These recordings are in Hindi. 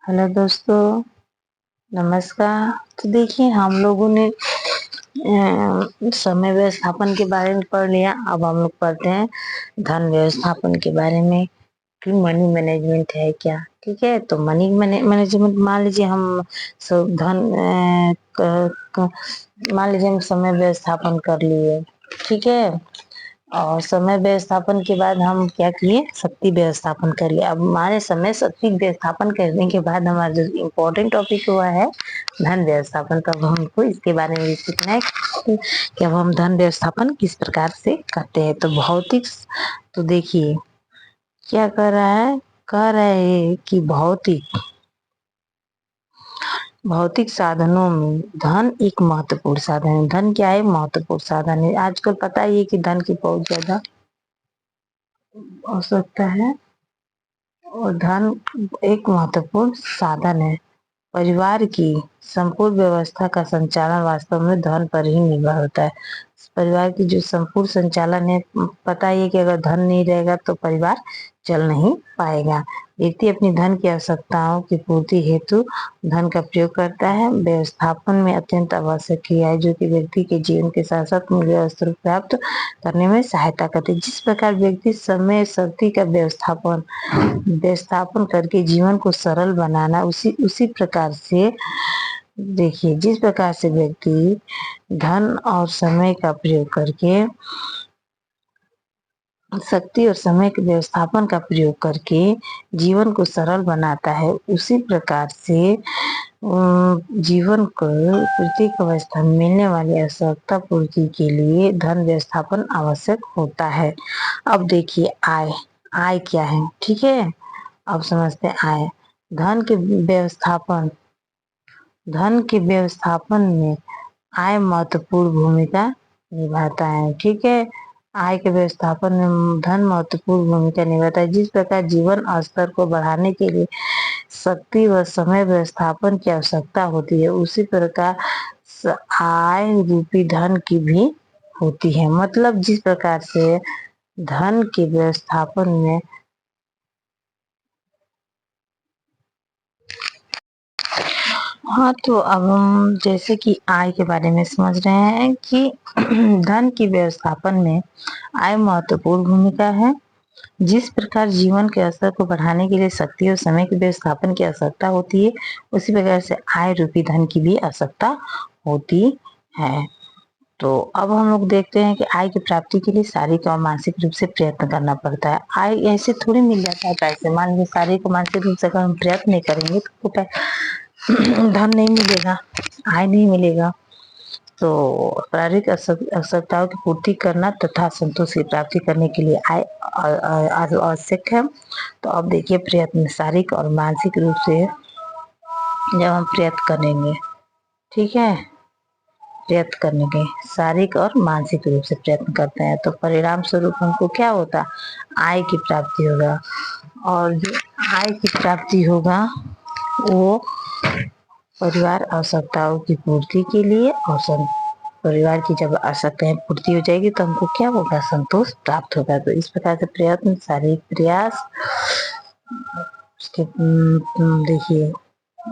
हेलो दोस्तों, नमस्कार। तो देखिए हम लोगों ने समय व्यवस्थापन के बारे में पढ़ लिया। अब हम लोग पढ़ते हैं धन व्यवस्थापन के बारे में कि मनी मैनेजमेंट है क्या। ठीक है, तो मनी मैनेजमेंट मान लीजिए हम सब धन मान लीजिए हम समय व्यवस्थापन कर लिए। ठीक है, और समय व्यवस्थापन के बाद हम क्या किए, शक्ति व्यवस्थापन कर लिया। अब हमारे समय शक्ति व्यवस्थापन करने के बाद हमारा जो इम्पोर्टेंट टॉपिक हुआ है धन व्यवस्थापन, तब हमको इसके बारे में भी सीखना है कि अब हम धन व्यवस्थापन किस प्रकार से करते हैं। तो भौतिक, तो देखिए क्या कर रहा है, कह रहे हैं कि भौतिक भौतिक साधनों में धन एक महत्वपूर्ण साधन है। धन क्या है, महत्वपूर्ण साधन है। आजकल पता ही है कि धन की बहुत ज्यादा आवश्यकता है और धन एक महत्वपूर्ण साधन है। परिवार की संपूर्ण व्यवस्था का संचालन वास्तव में धन पर ही निर्भर होता है। परिवार की जो संपूर्ण संचालन है, पता ही है कि अगर धन नहीं रहेगा तो परिवार चल नहीं पाएगा। व्यक्ति अपनी धन की आवश्यकताओं की पूर्ति हेतु धन का प्रयोग करता है। व्यवस्थापन में अत्यंत आवश्यक क्रिया है जो कि व्यक्ति के जीवन के साथ साथ मूल्य स्तर प्राप्त करने में सहायता करती है। जिस प्रकार व्यक्ति समय शक्ति का व्यवस्थापन करके जीवन को सरल बनाना, उसी उसी प्रकार से देखिए जिस प्रकार से व्यक्ति धन और समय का प्रयोग करके शक्ति और समय के व्यवस्थापन का प्रयोग करके जीवन को सरल बनाता है, उसी प्रकार से जीवन को प्रत्येक अवस्था में मिलने वाली आवश्यकता पूर्ति के लिए धन व्यवस्थापन आवश्यक होता है। अब देखिए आय, आय क्या है। ठीक है, अब समझते हैं आय। धन के व्यवस्थापन धन के व्यवस्थापन में आय महत्वपूर्ण भूमिका निभाता है। ठीक है, आय के व्यवस्थापन में धन महत्वपूर्ण भूमिका निभाता है। जिस प्रकार जीवन स्तर को बढ़ाने के लिए शक्ति व समय व्यवस्थापन की आवश्यकता होती है, उसी प्रकार आय रूपी धन की भी होती है। मतलब जिस प्रकार से धन के व्यवस्थापन में, हाँ तो अब हम जैसे कि आय के बारे में समझ रहे हैं कि धन की व्यवस्थापन में आय महत्वपूर्ण भूमिका है। जिस प्रकार जीवन के स्तर को बढ़ाने के लिए शक्ति और समय के व्यवस्थापन की आवश्यकता होती है, उसी प्रकार से आय रूपी धन की भी आवश्यकता होती है। तो अब हम लोग देखते हैं कि आय की प्राप्ति के लिए शारीरिक और मानसिक रूप से प्रयत्न करना पड़ता है। आय ऐसे थोड़ी मिल जाता है पैसे। मान लीजिए शारीरिक और मानसिक रूप से अगर हम प्रयत्न नहीं करेंगे तो धन नहीं मिलेगा, आय नहीं मिलेगा। तो शारीरिक आवश्यकताओं की पूर्ति करना तथा संतोष की प्राप्ति करने के लिए आय आवश्यक है। तो अब देखिए प्रयत्न शारीरिक और मानसिक रूप से जब हम प्रयत्न करेंगे, ठीक है, प्रयत्न करने के शारीरिक और मानसिक रूप से प्रयत्न करते हैं तो परिणाम स्वरूप हमको क्या होता, आय की प्राप्ति होगा। और जो आय की प्राप्ति होगा वो परिवार आवश्यकताओं की पूर्ति के लिए और परिवार की जब आवश्यकताएं पूर्ति हो जाएगी तो हमको क्या होगा, संतोष प्राप्त होगा। तो इस प्रकार से प्रयत्न, शारीरिक प्रयास, उसके देखिए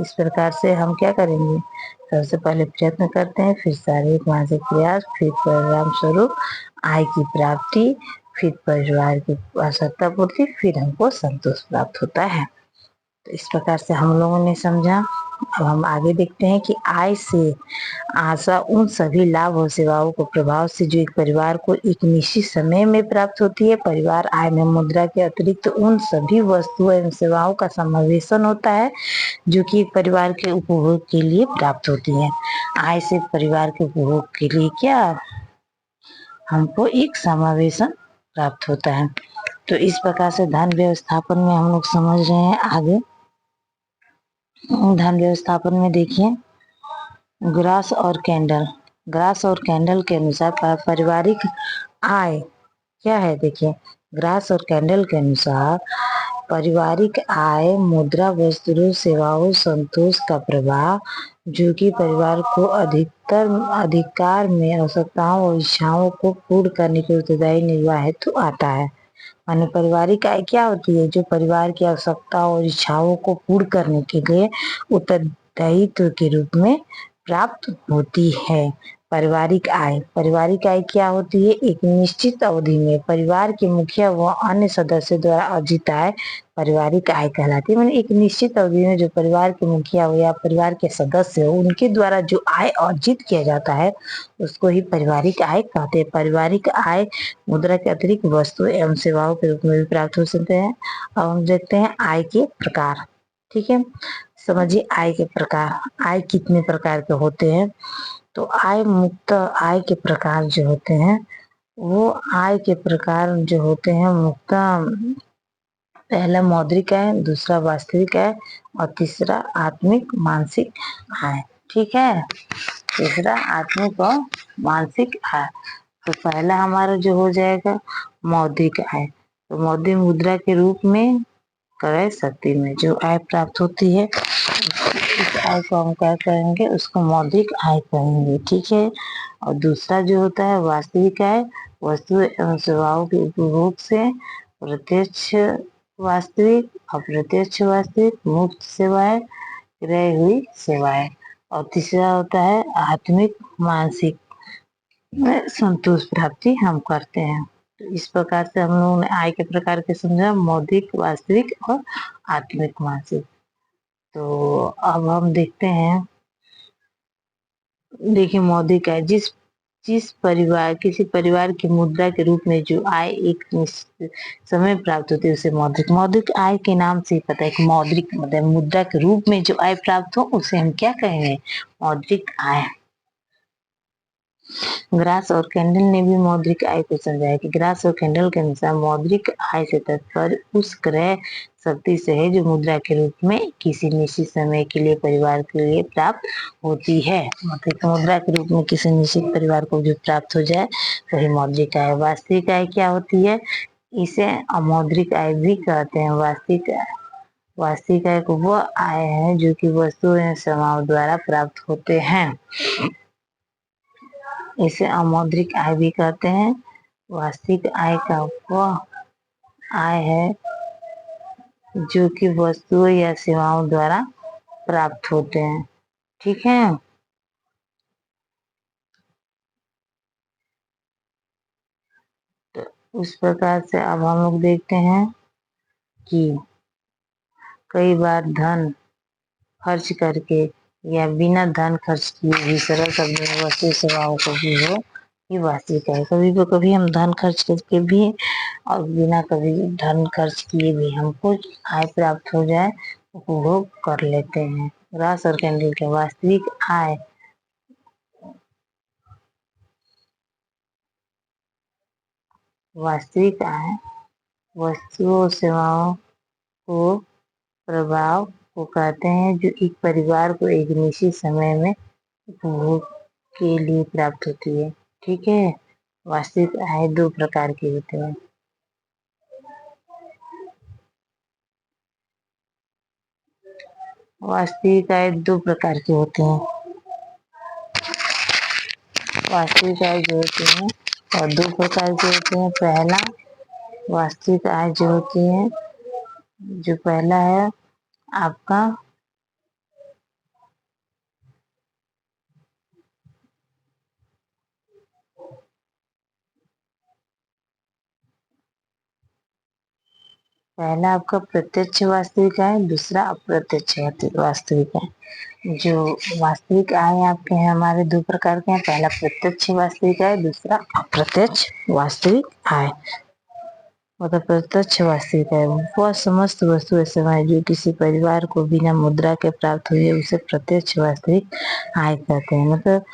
इस प्रकार से हम क्या करेंगे, सबसे पहले प्रयत्न करते हैं, फिर शारीरिक मानसिक प्रयास, फिर परिणाम स्वरूप आय की प्राप्ति, फिर परिवार की आवश्यकता पूर्ति, फिर हमको संतोष प्राप्त होता है। तो इस प्रकार से हम लोगों ने समझा। अब हम आगे देखते हैं कि आय से आशा उन सभी लाभ और सेवाओं को प्रभाव से जो एक परिवार को एक निश्चित समय में प्राप्त होती है। परिवार आय में मुद्रा के अतिरिक्त उन सभी वस्तुओं एवं सेवाओं का समावेशन होता है जो कि एक परिवार के उपभोग के लिए प्राप्त होती है। आय से परिवार के उपभोग के लिए क्या हमको एक समावेशन प्राप्त होता है। तो इस प्रकार से धन व्यवस्थापन में हम लोग समझ रहे हैं। आगे धन व्यवस्थापन में देखिए ग्रास और कैंडल के अनुसार पारिवारिक आय क्या है। देखिए ग्रास और कैंडल के अनुसार पारिवारिक आय मुद्रा, वस्त्रों, सेवाओं, संतोष का प्रवाह जो कि परिवार को अधिकतर अधिकार में आवश्यकताओं और इच्छाओं को पूर्ण करने के उत्तरदायी निर्वाह हेतु आता है। माने पारिवारिक आय क्या होती है? जो परिवार की आवश्यकता और इच्छाओं को पूर्ण करने के लिए उत्तरदायित्व के रूप में प्राप्त होती है। पारिवारिक आय क्या होती है? एक निश्चित अवधि में परिवार के मुखिया व अन्य सदस्य द्वारा अर्जित आय पारिवारिक आय कहलाती है। मैंने एक निश्चित अवधि में जो परिवार के मुखिया हो या परिवार के सदस्य हो उनके द्वारा जो आय अर्जित किया जाता है उसको ही पारिवारिक आय कहते हैं। पारिवारिक आय मुद्रा के अतिरिक्त वस्तु एवं सेवाओं के रूप में भी प्राप्त हो सकते हैं। अब हम देखते हैं आय के प्रकार। ठीक है, समझिए आय के प्रकार। आय कितने प्रकार के होते हैं? तो आय मुक्त आय के प्रकार जो होते हैं वो आय के प्रकार जो होते हैं मुक्त, पहला मौद्रिक आय, दूसरा वास्तविक आय और तीसरा आत्मिक मानसिक आय। ठीक है, तीसरा आत्मिक और मानसिक आय। तो पहला हमारा जो हो जाएगा मौद्रिक आय। तो मौद्रिक मुद्रा के रूप में क्रय शक्ति में जो आय प्राप्त होती है इस आय को हम क्या कहेंगे? उसको मौद्रिक आय कहेंगे। ठीक है, और दूसरा जो होता है वास्तविक आय, वस्तु एवं सेवाओं के उपभोग से प्रत्यक्ष वास्तविक, अप्रत्यक्ष वास्तविक, मुक्त सेवाएं, क्रय हुई सेवाएं। और तीसरा होता है आत्मिक मानसिक में संतोष प्राप्ति हम करते हैं। तो इस प्रकार से हम लोगों ने आय के प्रकार के समझा, मौद्रिक, वास्तविक और आत्मिक मानसिक। तो अब हम देखते हैं, देखिए मौद्रिक आय, जिस जिस परिवार किसी परिवार की मुद्रा के रूप में जो आय एक निश्चित समय प्राप्त होती है उसे मौद्रिक आय के नाम से ही पता है कि मौद्रिक मतलब मुद्रा के रूप में जो आय प्राप्त हो उसे हम क्या कहेंगे? मौद्रिक आय। ग्रास और कैंडल ने भी मौद्रिक आय को समझाया कि ग्रास और कैंडल के अनुसार मौद्रिक आय से तात्पर्य उस क्रय शक्ति से है जो मुद्रा के रूप में किसी निश्चित समय के लिए परिवार के लिए प्राप्त होती है। मतलब मुद्रा के रूप में किसी निश्चित परिवार को जो प्राप्त हो जाए वही मौद्रिक आय। वास्तविक आय क्या होती है? इसे अमौद्रिक आय भी कहते हैं। वास्तविक आय को वह आय है जो कि वस्तु एवं सेवाओं द्वारा प्राप्त होते हैं, इसे अमौद्रिक आय भी कहते हैं। वास्तविक आय का वह आय है जो कि वस्तुओं या सेवाओं द्वारा प्राप्त होते हैं। ठीक है, तो उस प्रकार से अब हम लोग देखते हैं कि कई बार धन खर्च करके या बिना धन खर्च किए भी सरल शब्द में वस्तु सेवाओं को भी हो ये वास्तविक है। कभी हम धन खर्च करके भी और बिना कभी धन खर्च किए भी हमको आय प्राप्त हो जाए उपभोग कर लेते हैं। ग्रास और कैंडल के वास्तविक आय वस्तुओं सेवाओं को प्रभाव को कहते हैं जो एक परिवार को एक निश्चित समय में उपभोग के लिए प्राप्त होती है। ठीक है, वास्तविक आय दो प्रकार के होते हैं। वास्तविक आय दो प्रकार के होते हैं। वास्तविक आय जो होते हैं और दो प्रकार के होते हैं। पहला वास्तविक आय जो होती है, जो पहला है आपका पहला आपका प्रत्यक्ष वास्तविक आय, दूसरा अप्रत्यक्ष वास्तविक आय। जो वास्तविक आय आपके हैं हमारे दो प्रकार के हैं। पहला प्रत्यक्ष वास्तविक आय, दूसरा अप्रत्यक्ष वास्तविक आय। मतलब प्रत्यक्ष वास्तविक आय वह समस्त वस्तु सेवाएं जो किसी परिवार को बिना मुद्रा के प्राप्त हुई है उसे प्रत्यक्ष वास्तविक आय कहते हैं। मतलब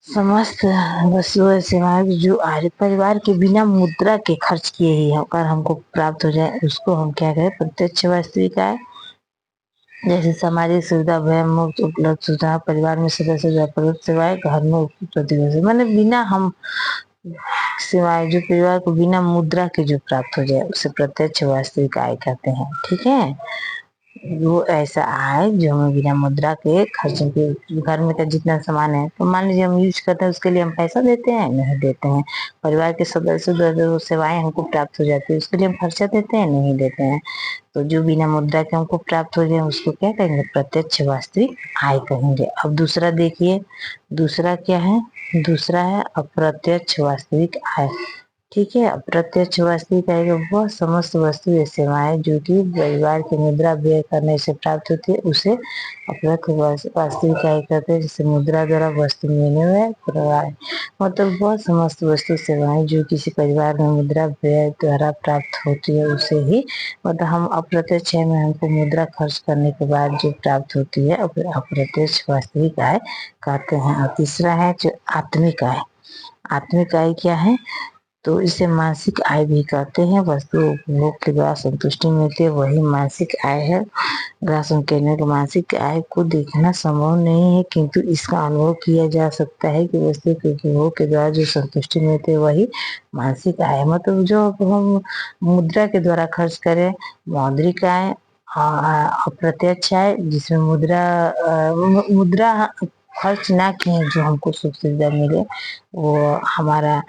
समस्त वस्तुएं सेवाएं जो परिवार के बिना मुद्रा के खर्च किए ही अगर हमको प्राप्त हो जाए उसको हम क्या कहें? प्रत्यक्ष वास्तविक आय। जैसे सामाजिक सुविधा, भय मुक्त उपलब्ध सुविधा, परिवार में सदस्य जरूरत सेवाएं, घर में उपलब्ध मैंने बिना हम सेवाएं जो परिवार को बिना मुद्रा के जो प्राप्त हो जाए उसे प्रत्यक्ष वास्तविक आय कहते हैं। ठीक है, वो ऐसा आय जो हमें बिना मुद्रा के खर्चों के, घर में का जितना सामान है तो मान लीजिए हम यूज करते हैं, उसके लिए हम पैसा देते हैं? नहीं देते हैं। परिवार के सदस्यों द्वारा जो सेवाएं हमको प्राप्त हो जाती है उसके लिए हम खर्चा देते हैं? नहीं देते हैं। तो जो बिना मुद्रा के हमको प्राप्त हो जाए उसको क्या कहेंगे? प्रत्यक्ष वास्तविक आय कहेंगे। अब दूसरा देखिए, दूसरा क्या है? दूसरा है अप्रत्यक्ष वास्तविक आय। ठीक है, अप्रत्यक्ष वास्तविक आय का वह समस्त वस्तु या सेवाएं जो कि परिवार के मुद्रा व्यय करने से प्राप्त होती है उसे अप्रत्यक्ष वास्तविक आय कहते हैं। जैसे मुद्रा द्वारा वस्तु विनिमय प्रवाह, मतलब वह समस्त वस्तु सेवाएं जो किसी परिवार में मुद्रा व्यय द्वारा प्राप्त होती है उसे ही, मतलब हम अप्रत्यक्ष है में हमको मुद्रा खर्च करने के बाद जो प्राप्त होती है अप्रत्यक्ष वास्तविक आय कहते हैं। और तीसरा है जो आत्मिक आय। आत्मिक आय क्या है? तो इसे मासिक आय भी कहते हैं। वस्तु उपभोग के द्वारा संतुष्टि मिलती है, वही मासिक आय है। ग्राहक कहने को मासिक आय को देखना संभव नहीं है, किंतु इसका अनुभव किया जा सकता है कि वस्तु के उपभोग के द्वारा जो संतुष्टि मिलती है वही मासिक आय। मतलब जो हम मुद्रा के द्वारा खर्च करें, मौद्रिक आय। अप्रत्यक्ष आय जिसमें मुद्रा खर्च ना किए जो हमको सुख सुविधा मिले वो हमारा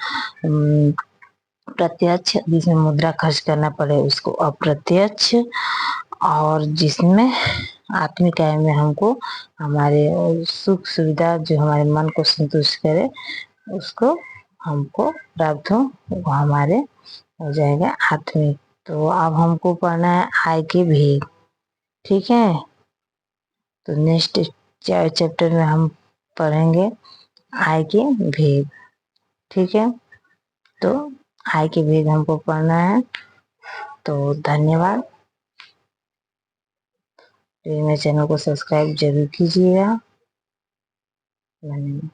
प्रत्यक्ष। जिसमें मुद्रा खर्च करना पड़े उसको अप्रत्यक्ष। और जिसमें आत्मिक आय में हमको हमारे सुख सुविधा जो हमारे मन को संतुष्ट करे उसको हमको प्राप्त हो, वो हमारे हो जाएगा आत्मिक। तो अब हमको पढ़ना है आय के भेद। ठीक है, तो नेक्स्ट चैप्टर में हम पढ़ेंगे आय के भेद। ठीक है, तो आय के भेद हमको पढ़ना है। तो धन्यवाद। मेरे चैनल को सब्सक्राइब जरूर कीजिएगा। धन्यवाद।